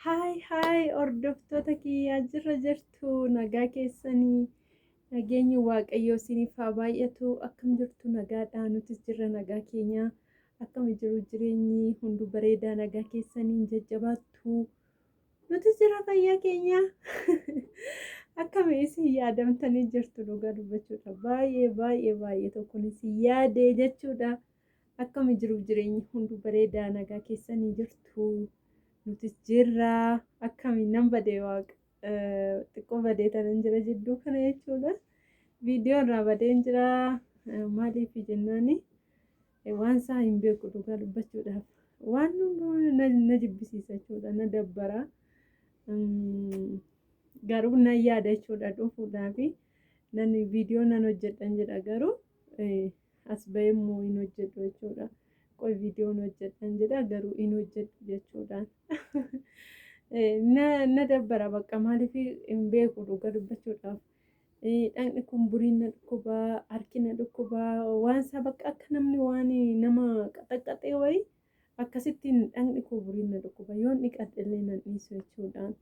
Haay hordoftoota kiyyaa jirra jirtu nagaa keessanii nageenyi waaqayyoo isiniif haa baay'atu akkam jirtu nagaadhaa nutis jirra nagaa keenya akkam jiru jireenyi hundu bareedaa nagaa keessanii jajjabaattu nutis jirra fayyaa keenya akkam isin yaadamtanii jirtu dhugaa dubbachuudha baay'ee tokkonis yaade jechuudha akkam jiru jireenyi hundu bareedaa nagaa keessanii jirtu. Nutis jirra akkamiin nan badee waaqa xiqqoo badee tanan jira jidduu kana jechuudha. Viidiyoo irraa badeen jira maaliif jennaani waan isaa hin beeku dhugaa dubbachuudhaaf waan na jibbisiisa jechuudha na dabbara garuu nan yaada jechuudha dhufuudhaaf nan viidiyoo nan hojjedhan jedha garuu as bahee immoo hin hojjedhu jechuudha. Qoy viidiyoon hojjedhan jedha garuu hin hojjedhu jechuudhaan na dabbara bakka maaliif hin beeku dhugaa dubbachuudhaaf dhaqni kun buriin na dhukkubaa harki na dhukkubaa waan isaa bakka akka namni waan nama qaxaqqaxee wayii akkasittiin dhaqni kun buriin na dhukkubaa yoon dhiqadhellee nan dhiisu jechuudhaan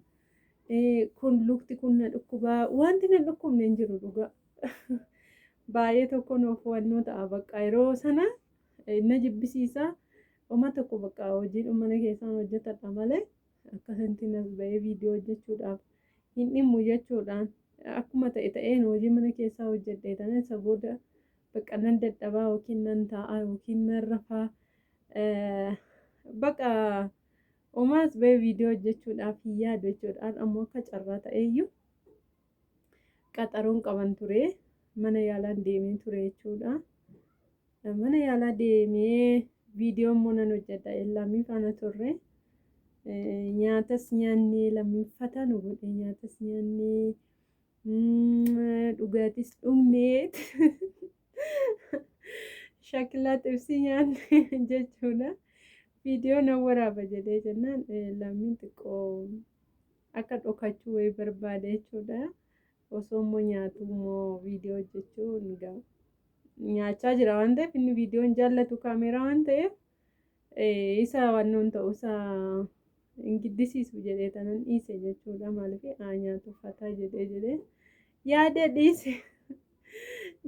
kun lukti kun na dhukkubaa wanti na dhukkubne hin jiru dhugaa baay'ee tokkoon of wannoo ta'a bakka yeroo sana na jibbisiisa oma tokko bakka hojii mana keessaan hojjetadha malee akkasitti nas bahee viidiyoo hojjechuudhaaf hin dhimmu jechuudhaan akkuma ta'een hojii mana keessaa hojjedhe tan isa booda bakka nan dadhabaa yookiin nan taa'aa yookiin nan rafaa bakka omaas bahee viidiyoo hojjechuudhaaf hin yaadu jechuudhaan ammoo akka carraa ta'eeyyuu qaxaroon qaban ture mana yaalaan deemee ture jechuudha. Mana yaalaa deemee viidiyoo immoo nan hojjedha lammii faana turre nyaatas nyaannee lammiiffata nu godhe nyaatas nyaannee dhugaatis dhugnee shakilaa xibsii nyaannee jechuudha. Viidiyoo nan waraaba jedhee jennaan lammiin xiqqoo akka dhokachuu wayii barbaade jechuudha. Osoo immoo nyaatu immoo viidiyoo hojjechuu ni ga'a. Nyaachaa jira waan ta'eef inni viidiyoon jaallatu kaameeraa waan ta'eef isa wannoon ta'u isa hin giddisiisu jedhee tanan dhiise jechuudha maaliif nyaatu uffataa jedhee yaada dhiise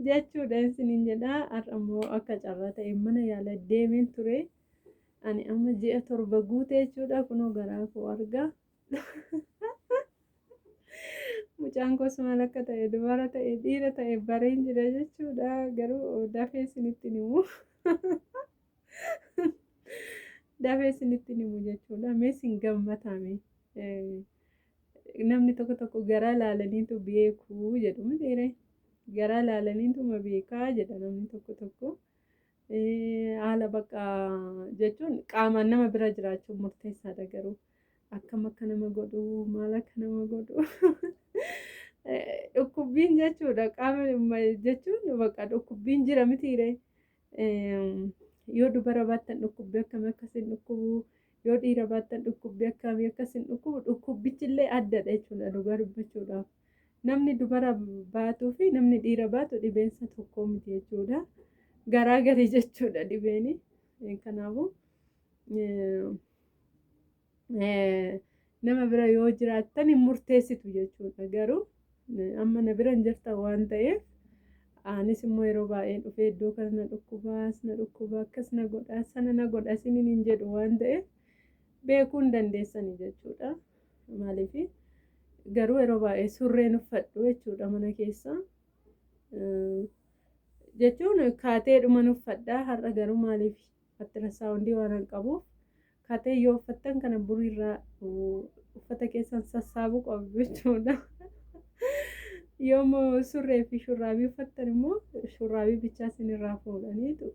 jechuudha isiniin jedha har'a immoo akka carraa ta'e mana yaala deemeen ture ani amma ji'a 7 guute jechuudha kunoo garaa koo argaa mucaan koos maal akka ta'e dubara ta'e dhiira ta'e bareen jira jechuudha garuu dafee isinitti himu dafee isinitti himu jechuudha mees hin gammatame namni tokko garaa laalaniitu beekuu jedhu dhiire garaa laalaniitu ma beekaa jedha namni tokko haala bakka jechuun qaamaan nama bira jiraachuun murteessaadha garuu akkam akka nama godhu maal akka nama godhu dhukkubbiin jechuudha qaama jechuun bakka dhukkubbiin jira mitiire yoo dubara baattan dhukkubbii akkamii akkasin dhukkubu yoo dhiira baattan dhukkubbii akkamii akkasin dhukkubu dhukkubbichillee addadha jechuudha dhugaa dubbachuudhaaf namni dubara baatuu fi namni dhiira baatu dhibeensa tokko miti jechuudha garaa garii jechuudha dhibeeni kanaafuu nama bira yoo jiraattan hin murteessitu jechuudha garuu amma na bira hin jirtan waan ta'eef anis immoo yeroo baay'ee dhufee iddoo kana na dhukkuba akkas na godha sana na godha isiniin hin jedhu waan ta'eef beekuu hin dandeessani jechuudha maaliif garuu yeroo baay'ee surreen uffadhu jechuudha mana keessa jechuun kaateedhuma uffadhaa har'a garuu maaliif attirasaawundii waan hin qabuuf kaatee yoo uffattan kana buriirraa uffata keessan sassaabuu qabu jechuudha. Yoommoo surree fi shurraabii uffattan immoo shurraabii bichaa isinirraa fuudhaniitu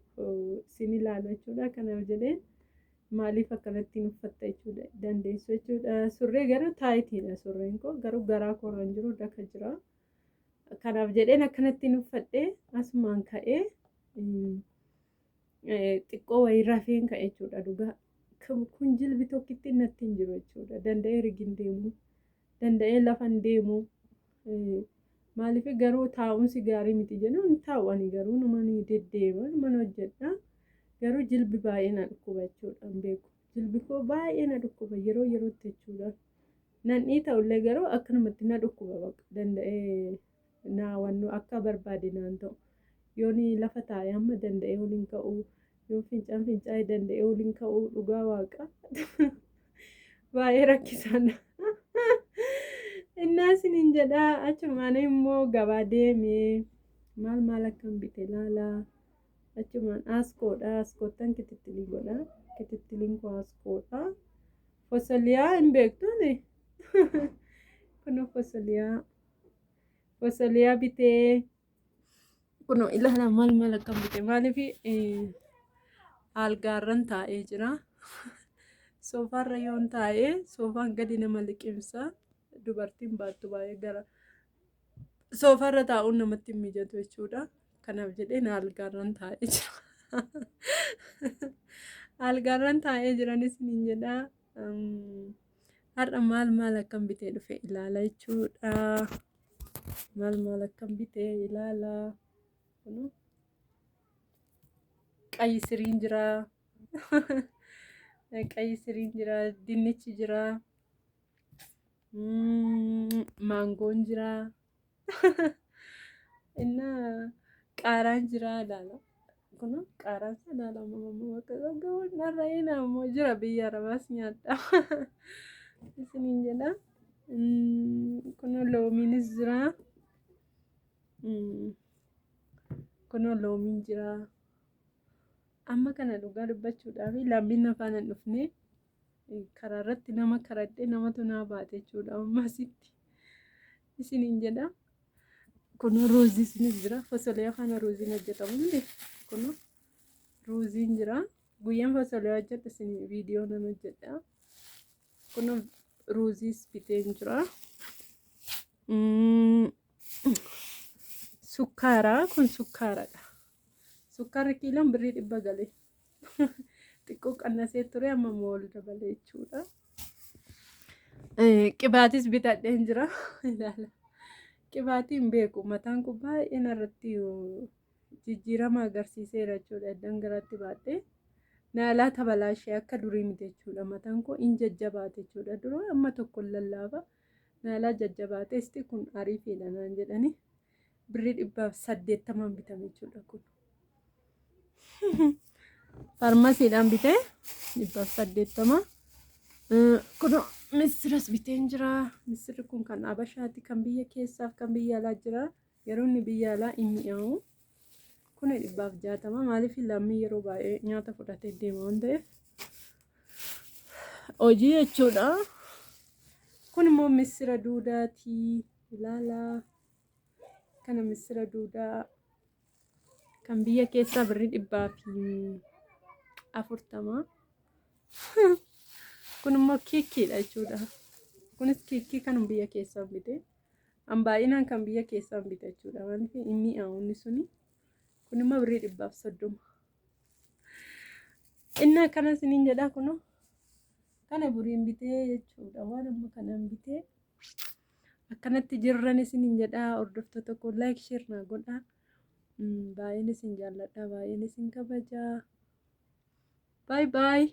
isin ilaalu jechuudha. Kanaaf jedheen maaliif akkanattiin uffatta jechuudha dandeessu jechuudha. Surree garuu taayitiidha surreen koo garuu garaa koorra hin jiru daka jira. Kanaaf jedheen akkanattiin uffadhee asumaan ka'ee xiqqoo wayii rafeen ka'e jechuudha dhugaa. Kun jilbi tokkitti natti hin jiru jechuudha. Danda'ee rigin deemu, danda'ee lafan deemu. Maaliif garuu taa'umsi gaarii miti jennuun taa'anii garuu nama ni deddeema mana hojjedha. Garuu jilbi baay'ee na dhukkuba jechuudha beeku. jilbi koo baay'ee na dhukkuba yerootti jechuudha. Nan ta'ullee garuu akkanumatti na dhukkuba danda'ee naawwannu akka barbaade naan ta'u. Yooni lafa taa'ee amma danda'ee waliin ka'u yoo fincaa'ee danda'ee waliin ka'u dhugaa waaqa baay'ee rakkisaadha. Innaas hin jedhaa achumaan immoo gabaa deemee maal akkan bite ilaalaa achumaan aaskoottan kitittilii godha kitittiliin koo aaskoodha. Fosoliyaa hin beektuuni kun fosoliyaa bitee kun ilaala maal akkan bite maaliif algaarran taa'ee jira. Soofaarra yoon taa'ee soofaan gadi nama liqimsa. Dubartiin baattu baay'ee gara soofarra taa'uun namatti hin mijatu jechuudha. Kanaaf jedheen algaarran taa'ee jira. Algaarran taa'ee jiranis hin jedhaa. Har'a maal akkan bitee dhufe ilaala jechuudha. Maal akkan bitee ilaala. Qayyisiriin jira. Qayyisiriin jira. Dinnichi jira. Maangoon jira. Inna qaaraan jira ilaala. Kun qaaraan ilaala gahuun narra'ina ammoo jira biyya arabaas nyaadha. Isiniin jedha. Kun loomiinis jira. Kun loomiin jira. Amma kana dhugaa dubbachuudhaaf lammiin afaan hin dhufne. Karaa irratti nama karadhee namatu naa baate jechuudha ammasitti isiniin jedha. Kun ruuziinis jira. Fosolee afaan ruuziin hojjetamu illee kun ruuziin jira. Guyyaan fosolee hojjedhe isin viidiyoo nan hojjedha. Kun ruuziis biteen jira. Sukkaara kun sukkaaradha. Sukkaarri kiiloon birrii 100 galee. Xiqqoo qannasee ture amma mool dabalee jechuudha. Qibaatis bitadheen jira. Ilaala. Qibaatii hin beeku mataan kun baay'ee narratti jijjiirama agarsiiseera jechuudha. Iddaan garaatti baadhee naalaa tabalaa ishee akka durii miti jechuudha. Mataan kun hin jajjabaate jechuudha. Dura amma tokko lallaaba naalaa jajjabaateesti kun ariifiidha naan jedhani birrii 180 bitame jechuudha kun. Farmasiidhaan bitee 180. Kun missiras biteen jira. Missirri kun kan Habashaati kan biyya keessaaf kan biyya alaa jira. Yeroo inni biyya alaa hin mi'aawu. Kun 160 maaliif lammii yeroo baay'ee nyaata fudhatee deema waan ta'eef hojii jechuudha. Kun immoo missira duudaati. Ilaala. Kana missira duudaa kan biyya keessaa birrii 140. Kun immoo kiikkiidha jechuudha. Kunis kiikkii kan biyya keessaa bite. An baay'inaan kan biyya keessaa bite jechuudha. Maaliif hin mi'aawunni suni. Kun immoo birrii 130. Inni akkana isiniin jedhaa kunoo. Kana buriin bitee jechuudha. Waan amma kanaan bitee akkanatti jirran isiniin jedhaa. Hordoftoota koo like share naa godhaa. Baay'een isin jaalladha. Baay'een isin kabajaa. Bye bye.